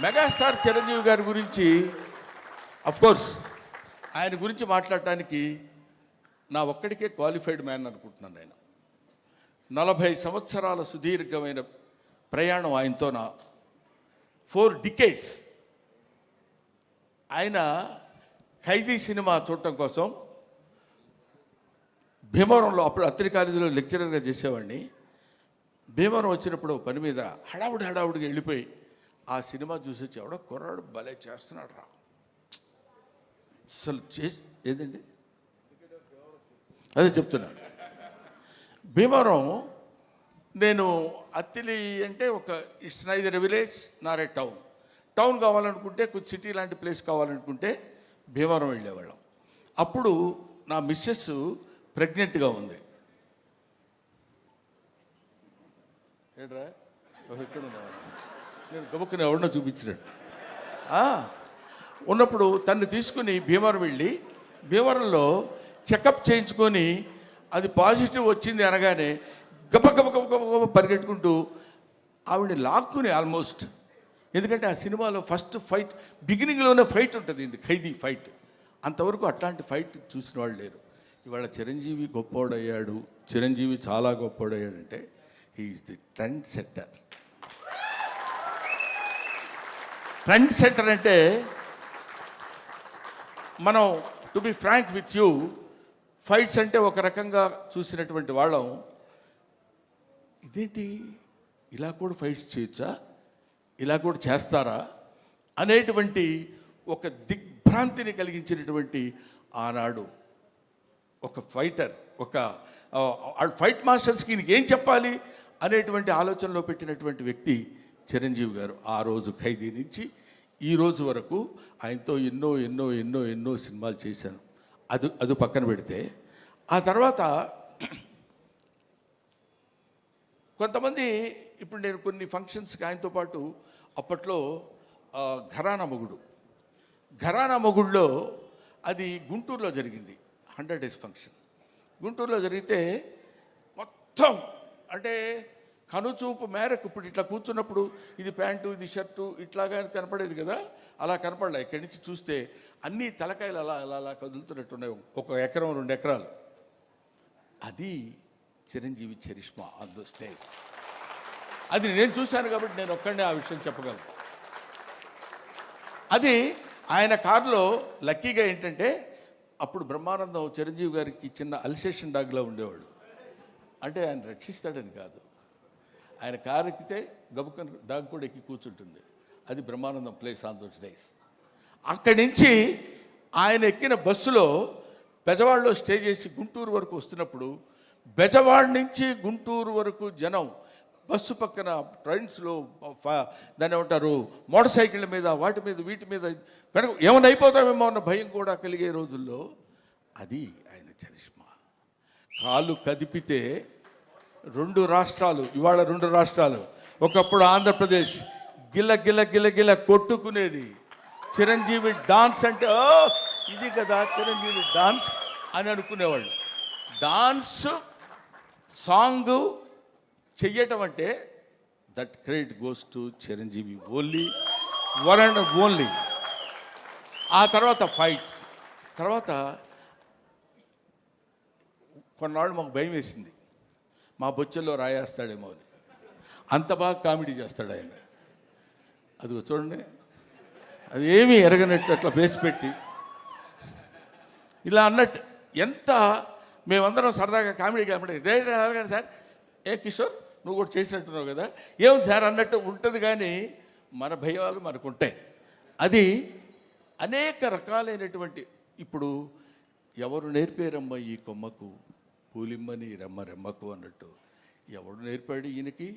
Megastar Chiranjeevi గారి గురించి course ఆయన గురించి మాట్లాడటానికి నా ఒక్కడికే క్వాలిఫైడ్ మ్యాన్ అనుకుంటున్నాను. ఆయన 40 సంవత్సరాల సుదీర్ఘమైన ప్రయాణం ఆయనతో నా 4 decades. ఆయన ఖైదీ సినిమా చూడటం కోసం భీమవరంలో అప్పుడు అత్తిలి కాలేజీలో లెక్చరర్గా చేసేవాడిని. భీమవరం వచ్చినప్పుడు పని మీద హడావుడిగా వెళ్ళిపోయి ఆ సినిమా చూసి వచ్చి ఎవడో కుర్రాడు భలే చేస్తున్నాడు రా అసలు ఏదండి అదే చెప్తున్నాను. భీమవరం నేను అత్తిలి అంటే ఒక it's neither village Nar A town కావాలనుకుంటే కొంచెం సిటీ లాంటి ప్లేస్ కావాలనుకుంటే భీమవరం వెళ్ళేవాళ్ళం. అప్పుడు నా మిస్సెస్ ప్రెగ్నెంట్గా ఉంది. ఏడ్రా ఎక్కడ నేను గబుక్కుని ఎవరినో చూపించినట్టు ఉన్నప్పుడు తన్ని తీసుకుని భీమవరం వెళ్ళి భీమవరంలో చెకప్ చేయించుకొని అది పాజిటివ్ వచ్చింది అనగానే గబ పరిగెట్టుకుంటూ ఆవిడని లాక్కుని ఆల్మోస్ట్. ఎందుకంటే ఆ సినిమాలో ఫస్ట్ ఫైట్ బిగినింగ్లోనే ఫైట్ ఉంటుంది, ఇది ఖైదీ ఫైట్. అంతవరకు అట్లాంటి ఫైట్ చూసిన వాళ్ళు లేరు. ఇవాళ చిరంజీవి గొప్పోడయ్యాడు, చిరంజీవి చాలా గొప్పోడయ్యాడంటే he is the trendsetter. Trendsetter అంటే మనం to be frank with you, fights అంటే ఒక రకంగా చూసినటువంటి వాళ్ళం, ఇదేంటి ఇలా కూడా ఫైట్స్ చేయొచ్చా, ఇలా కూడా చేస్తారా అనేటువంటి ఒక దిగ్భ్రాంతిని కలిగించినటువంటి ఆనాడు ఒక ఫైటర్, ఒక ఫైట్ మాస్టర్స్కి ఏం చెప్పాలి అనేటువంటి ఆలోచనలో పెట్టినటువంటి వ్యక్తి చిరంజీవి గారు. ఆ రోజు ఖైదీ నుంచి ఈ రోజు వరకు ఆయనతో ఎన్నో ఎన్నో ఎన్నో ఎన్నో సినిమాలు చేశాను. అది పక్కన పెడితే ఆ తర్వాత కొంతమంది ఇప్పుడు నేను కొన్ని ఫంక్షన్స్కి ఆయనతో పాటు అప్పట్లో ఘరానా మొగుడులో అది గుంటూరులో జరిగింది. 100 days ఫంక్షన్ గుంటూరులో జరిగితే మొత్తం అంటే కనుచూపు మేరకు ఇప్పుడు ఇట్లా కూర్చున్నప్పుడు ఇది ప్యాంటు ఇది షర్టు ఇట్లాగా కనపడేది కదా, అలా కనపడలే. ఇక్కడి నుంచి చూస్తే అన్ని తలకాయలు అలా అలా అలా కదులుతున్నట్టున్నాయి. 1 ఎకరం 2 ఎకరాలు. అది Chiranjeevi charisma on the stage. అది నేను చూశాను కాబట్టి నేను ఒక్కడే ఆ విషయం చెప్పగలను. అది ఆయన కారులో లక్కీగా ఏంటంటే అప్పుడు బ్రహ్మానందం చిరంజీవి గారికి చిన్న అల్సేషన్ డాగ్లా ఉండేవాడు. అంటే ఆయన రక్షిస్తాడని కాదు, ఆయన కారు ఎక్కితే గబుక్కని డాగ్ కూడా ఎక్కి కూర్చుంటుంది. అది Brahmanandam place on those days. అక్కడి నుంచి ఆయన ఎక్కిన బస్సులో బెజవాడలో స్టే చేసి గుంటూరు వరకు వస్తున్నప్పుడు బెజవాడ నుంచి గుంటూరు వరకు జనం బస్సు పక్కన ట్రైన్స్లో దాన్ని ఏమంటారు మోటార్ సైకిళ్ళ మీద వాటి మీద వీటి మీద వెనక ఏమైనా అయిపోతామేమో అన్న భయం కూడా కలిగే రోజుల్లో అది ఆయన చరిష్మా. కాలు కదిపితే 2 రాష్ట్రాలు, ఇవాళ 2 రాష్ట్రాలు, ఒకప్పుడు ఆంధ్రప్రదేశ్ గిల్ల గిల్ల గిల్ల గిల్ల కొట్టుకునేది. చిరంజీవి డాన్స్ అంటే ఇది కదా చిరంజీవి డాన్స్ అని అనుకునేవాళ్ళు. డాన్స్ సాంగ్ చెయ్యటం అంటే that credit goes to Chiranjeevi only, one and only. ఆ తర్వాత ఫైట్స్ తర్వాత కొన్నాళ్ళు మాకు భయం వేసింది, మా బొచ్చల్లో రాయేస్తాడేమో అని. అంత బాగా కామెడీ చేస్తాడు ఆయన. అది చూడండి, అది ఏమీ ఎరగనట్టు అట్లా ఫేస్ పెట్టి ఇలా అన్నట్టు ఎంత మేమందరం సరదాగా కామెడీ సార్ ఏ కిషోర్ నువ్వు కూడా చేసినట్టున్నావు కదా ఏం సార్ అన్నట్టు ఉంటుంది. కానీ మన భయాలు మనకు ఉంటాయి. అది అనేక రకాలైనటువంటి ఇప్పుడు ఎవరు నేర్పారమ్మ ఈ కొమ్మకు పూలిమ్మని రెమ్మకు అన్నట్టు ఎవడు నేర్పాడు ఈయనకి?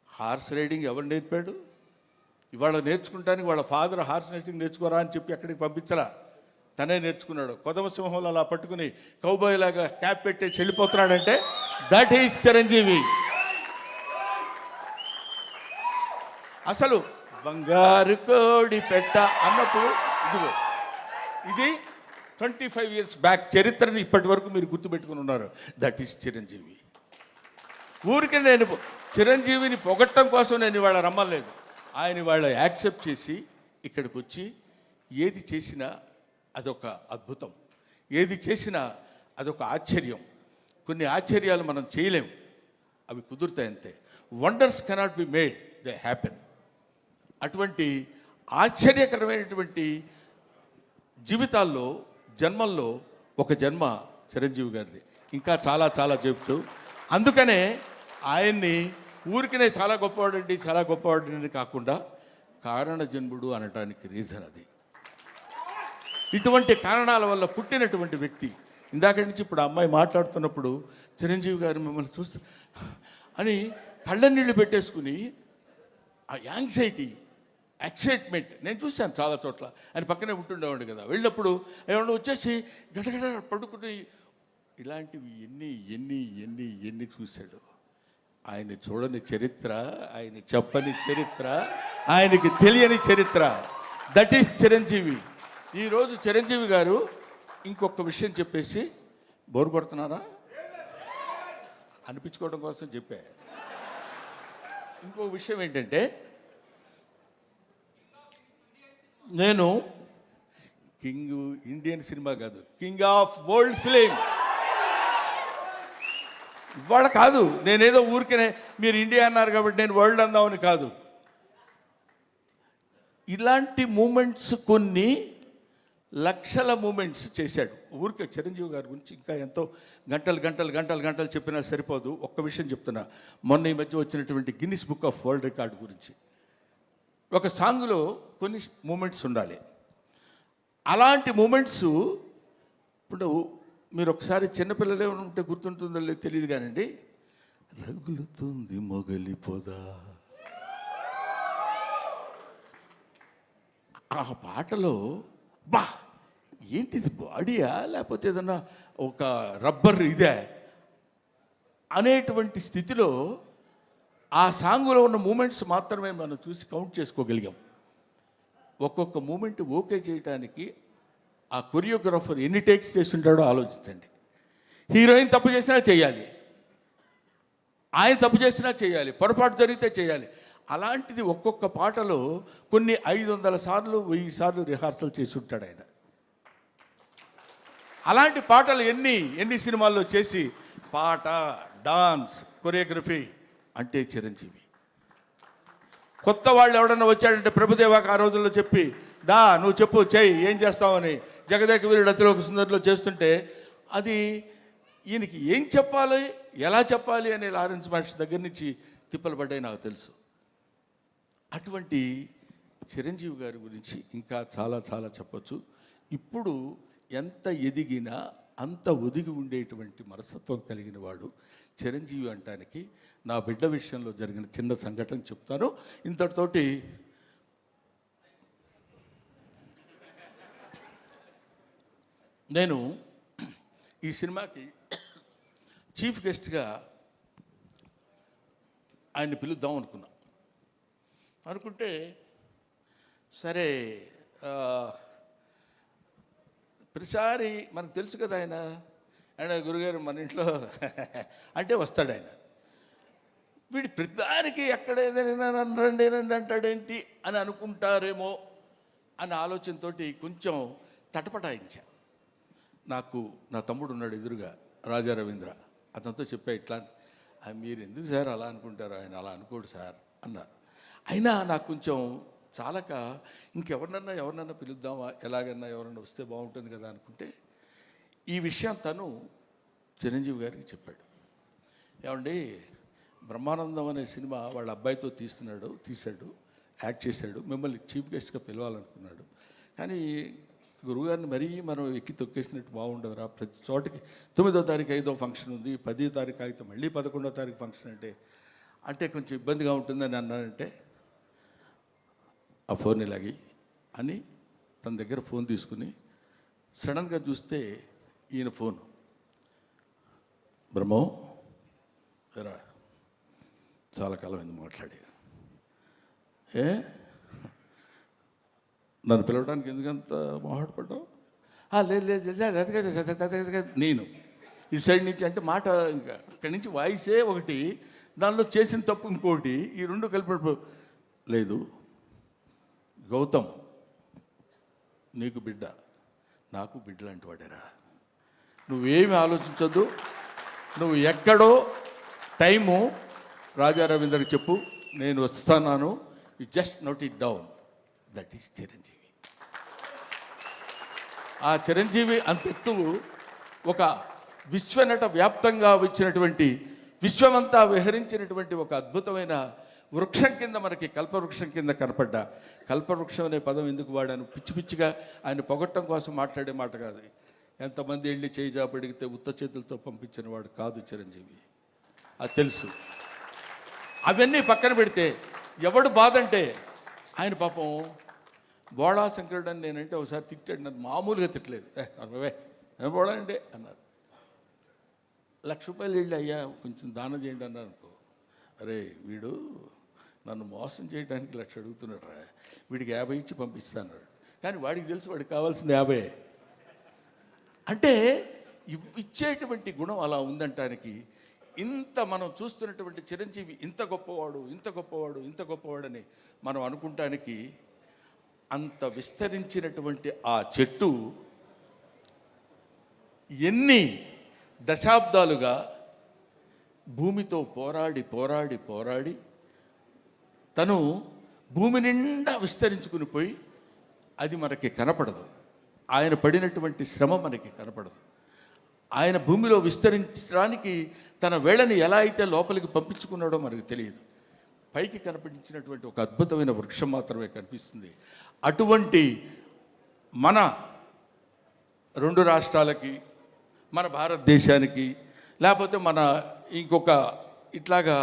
హార్స్ రైడింగ్ ఎవరు నేర్పాడు? ఇవాళ నేర్చుకుంటానికి వాళ్ళ ఫాదర్ హార్స్ రైడింగ్ నేర్చుకోరా అని చెప్పి అక్కడికి పంపించరా, తనే నేర్చుకున్నాడు. కొదమ సింహంలో అలా పట్టుకుని కౌబాయ్ లాగా క్యాప్ పెట్టేసి వెళ్ళిపోతున్నాడంటే దట్ ఈజ్ చిరంజీవి. అసలు బంగారు కోడి పెట్ట అన్నప్పుడు ఇదిగో ఇది 25 years బ్యాక్ చరిత్రని ఇప్పటి వరకు మీరు గుర్తుపెట్టుకుని ఉన్నారు. That is Chiranjeevi. ఊరికి నేను చిరంజీవిని పొగట్టం కోసం నేను ఇవాళ రమ్మలేదు. ఆయన వాళ్ళు యాక్సెప్ట్ చేసి ఇక్కడికి వచ్చి ఏది చేసినా అదొక అద్భుతం, ఏది చేసినా అదొక ఆశ్చర్యం. కొన్ని ఆశ్చర్యాలు మనం చేయలేం, అవి కుదురుతాయి అంతే. Wonders cannot be made, they happen. అటువంటి ఆశ్చర్యకరమైనటువంటి జీవితాల్లో జన్మల్లో ఒక జన్మ చిరంజీవి గారిది. ఇంకా చాలా చాలా చెప్తూ, అందుకనే ఆయన్ని ఊరికనే చాలా గొప్పవాడండి చాలా గొప్పవాడని కాకుండా కారణ జన్ముడు అనటానికి రీజన్ అది. ఇటువంటి కారణాల వల్ల పుట్టినటువంటి వ్యక్తి. ఇందాక నుంచి ఇప్పుడు అమ్మాయి మాట్లాడుతున్నప్పుడు చిరంజీవి గారు మిమ్మల్ని చూస్తూ అని కళ్ళ నీళ్ళు పెట్టేసుకుని ఆ యాంగ్జైటీ, ఎక్సైట్మెంట్ నేను చూశాను చాలా చోట్ల. ఆయన పక్కనే ఉంటుండేవాడు కదా, వెళ్ళినప్పుడు ఏమన్నా వచ్చేసి గడగడ పడుకుని ఇలాంటివి ఎన్ని ఎన్ని ఎన్ని ఎన్ని చూశాడు. ఆయన చూడని చరిత్ర, ఆయన చెప్పని చరిత్ర, ఆయనకి తెలియని చరిత్ర. That is Chiranjeevi. ఈరోజు చిరంజీవి గారు ఇంకొక విషయం చెప్పేసి బోరు కొడుతున్నారా అనిపించుకోవడం కోసం చెప్పా. ఇంకో విషయం ఏంటంటే, నేను కింగ్ ఇండియన్ సినిమా కాదు, కింగ్ ఆఫ్ వరల్డ్ ఫిలిం. ఇవాళ కాదు, నేనేదో ఊరికనే మీరు ఇండియా అన్నారు కాబట్టి నేను వరల్డ్ అందామని కాదు. ఇలాంటి మూమెంట్స్ కొన్ని లక్షల మూమెంట్స్ చేశాడు. ఊరికే చిరంజీవి గారి గురించి ఇంకా ఎంతో గంటలు గంటలు గంటలు గంటలు చెప్పినా సరిపోదు. ఒక్క విషయం చెప్తున్నా, మొన్న ఈ మధ్య వచ్చినటువంటి Guinness book of world record గురించి. ఒక సాంగ్లో కొన్ని మూమెంట్స్ ఉండాలి. అలాంటి మూమెంట్స్ ఇప్పుడు మీరు ఒకసారి చిన్నపిల్లలే ఉంటే గుర్తుంటుందో లేదు తెలియదు కానండి, రగులుతుంది మొగలి పొద, ఆ పాటలో బా ఏంటిది బాడీయా లేకపోతే ఏదన్నా ఒక రబ్బర్ ఇదే అనేటువంటి స్థితిలో ఆ సాంగులో ఉన్న మూమెంట్స్ మాత్రమే మనం చూసి కౌంట్ చేసుకోగలిగాం. ఒక్కొక్క మూమెంట్ ఓకే చేయడానికి ఆ కొరియోగ్రాఫర్ ఎన్ని టేక్స్ చేస్తుంటాడో ఆలోచించండి. హీరోయిన్ తప్పు చేసినా చేయాలి, ఆయన తప్పు చేసినా చేయాలి, పొరపాటు జరిగితే చేయాలి. అలాంటిది ఒక్కొక్క పాటలో కొన్ని 500 సార్లు 1000 సార్లు రిహార్సల్ చేసి ఉంటాడు ఆయన. అలాంటి పాటలు ఎన్ని సినిమాల్లో చేసి పాట, డాన్స్, కొరియోగ్రఫీ అంటే చిరంజీవి. కొత్త వాళ్ళు ఎవడన్నా వచ్చాడంటే ప్రభుదేవాకి ఆ రోజుల్లో చెప్పి దా నువ్వు చెప్పు చెయ్యి ఏం చేస్తావని జగదేక వీరుడు అతిలోక సుందరిలో చేస్తుంటే అది ఈయనకి ఏం చెప్పాలి ఎలా చెప్పాలి అనే లారెన్స్ మహర్షి దగ్గర నుంచి తిప్పలు పడ్డాయి నాకు తెలుసు. అటువంటి చిరంజీవి గారి గురించి ఇంకా చాలా చాలా చెప్పచ్చు. ఇప్పుడు ఎంత ఎదిగినా అంత ఒదిగి ఉండేటువంటి మనస్తత్వం కలిగిన వాడు చిరంజీవి అంటానికి నా బిడ్డ విషయంలో జరిగిన చిన్న సంఘటన చెప్తాను. ఇంతటితోటి నేను ఈ సినిమాకి చీఫ్ గెస్ట్గా ఆయన్ని పిలుద్దాం అనుకుంటే సరే ప్రతిసారి మనకు తెలుసు కదా ఆయన గురుగారు మన ఇంట్లో అంటే వస్తాడు ఆయన. వీడి ప్రతిదానికి ఎక్కడ ఏదైనా రండి అంటాడేంటి అని అనుకుంటారేమో అన్న ఆలోచనతో కొంచెం తటపటాయించా. నాకు నా తమ్ముడు ఉన్నాడు ఎదురుగా, రాజా రవీంద్ర, అతనితో చెప్పా ఇట్లా మీరు ఎందుకు సార్ అలా అనుకుంటారు, ఆయన అలా అనుకోడు సార్ అన్నారు. అయినా నాకు కొంచెం చాలక ఎవరినన్నా పిలుద్దామా, ఎలాగన్నా ఎవరన్నా వస్తే బాగుంటుంది కదా అనుకుంటే ఈ విషయం తను చిరంజీవి గారికి చెప్పాడు. ఏమండి బ్రహ్మానందం అనే సినిమా వాళ్ళ అబ్బాయితో తీశాడు, యాక్ట్ చేశాడు, మిమ్మల్ని చీఫ్ గెస్ట్గా పిలవాలనుకున్నాడు. కానీ గురువుగారిని మరీ మనం ఎక్కి తొక్కేసినట్టు బాగుండదురా, ప్రతి చోటకి 9వ తారీఖు 5వ ఫంక్షన్ ఉంది, 10వ తారీఖు అయితే మళ్ళీ 11వ తారీఖు ఫంక్షన్ అంటే కొంచెం ఇబ్బందిగా ఉంటుందని అన్నాడంటే ఆ ఫోన్ ఇలాగి అని తన దగ్గర ఫోన్ తీసుకుని సడన్గా చూస్తే ఈయన ఫోన్, బ్రహ్మో రా చాలా కాలమైంది మాట్లాడి, నన్ను పిలవడానికి ఎందుకంత మొహాటపడ్డావు? లేదు నేను ఇటు సైడ్ నుంచి అంటే మాట ఇంకా అక్కడి నుంచి వాయిసే ఒకటి, దానిలో చేసిన తప్పు ఇంకోటి, ఈ రెండు కలిపి లేదు గౌతమ్ నీకు బిడ్డ, నాకు బిడ్డ లాంటి వాడేరా, నువ్వేమి ఆలోచించొద్దు, నువ్వు ఎక్కడో టైము రాజా రవీందర్కి చెప్పు, నేను వస్తున్నాను, you just note it down, that is Chiranjeevi. ఆ చిరంజీవి అంతెత్తు ఒక విశ్వనట వ్యాప్తంగా వచ్చినటువంటి, విశ్వమంతా విహరించినటువంటి ఒక అద్భుతమైన వృక్షం కింద మనకి కల్పవృక్షం కింద కనపడ్డా. కల్పవృక్షం అనే పదం ఎందుకు వాడాను, పిచ్చి పిచ్చిగా ఆయన పొగట్టం కోసం మాట్లాడే మాట కాదు. ఎంతమంది వెళ్ళి చేయి జాబడిగితే ఉత్త చేతులతో పంపించిన వాడు కాదు చిరంజీవి, అది తెలుసు. అవన్నీ పక్కన పెడితే ఎవడు బాధ అంటే, ఆయన పాపం బోళా శంకరుడు అని నేనంటే ఒకసారి తిట్టాడు, నన్ను మామూలుగా తిట్టలేదు, అన్నవే బోళా అంటే అన్నారు. ₹1,00,000 వెళ్ళి అయ్యా కొంచెం దానం చేయండి అన్నారు అనుకో, అరే వీడు నన్ను మోసం చేయడానికి 1,00,000 అడుగుతున్నాడు రా, వీడికి 50 ఇచ్చి పంపిస్తాను. కానీ వాడికి తెలుసు వాడికి కావాల్సింది 50. అంటే ఇచ్చేటువంటి గుణం అలా ఉందంటానికి, ఇంత మనం చూస్తున్నటువంటి చిరంజీవి ఇంత గొప్పవాడు, ఇంత గొప్పవాడు, ఇంత గొప్పవాడని మనం అనుకుంటానికి, అంత విస్తరించినటువంటి ఆ చెట్టు ఎన్ని దశాబ్దాలుగా భూమితో పోరాడి పోరాడి పోరాడి తను భూమి నిండా విస్తరించుకుని పోయి, అది మనకి కనపడదు. ఆయన పడినటువంటి శ్రమ మనకి కనపడదు. ఆయన భూమిలో విస్తరించడానికి తన వేళని ఎలా అయితే లోపలికి పంపించుకున్నాడో మనకు తెలియదు. పైకి కనిపించినటువంటి ఒక అద్భుతమైన వృక్షం మాత్రమే కనిపిస్తుంది. అటువంటి మన 2 రాష్ట్రాలకి, మన భారతదేశానికి, లేకపోతే మన ఇంకొక ఇట్లాగా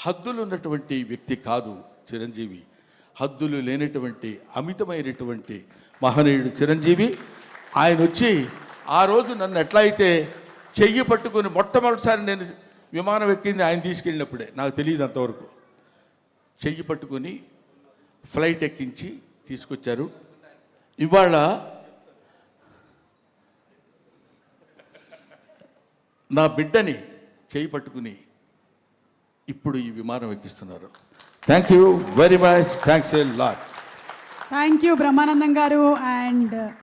హద్దులు ఉన్నటువంటి వ్యక్తి కాదు చిరంజీవి. హద్దులు లేనటువంటి అమితమైనటువంటి మహనీయుడు చిరంజీవి. ఆయన వచ్చి ఆ రోజు నన్ను ఎట్లా అయితే చెయ్యి పట్టుకొని మొట్టమొదటిసారి నేను విమానం ఎక్కింది ఆయన తీసుకెళ్ళినప్పుడే, నాకు తెలియదు అంతవరకు. చెయ్యి పట్టుకొని ఫ్లైట్ ఎక్కించి తీసుకొచ్చారు. ఇవాళ నా బిడ్డని చేయి పట్టుకుని ఇప్పుడు ఈ విమానం ఎక్కిస్తున్నారు. Thank you very much, thanks a lot. Thank you Brahmanandam garu. And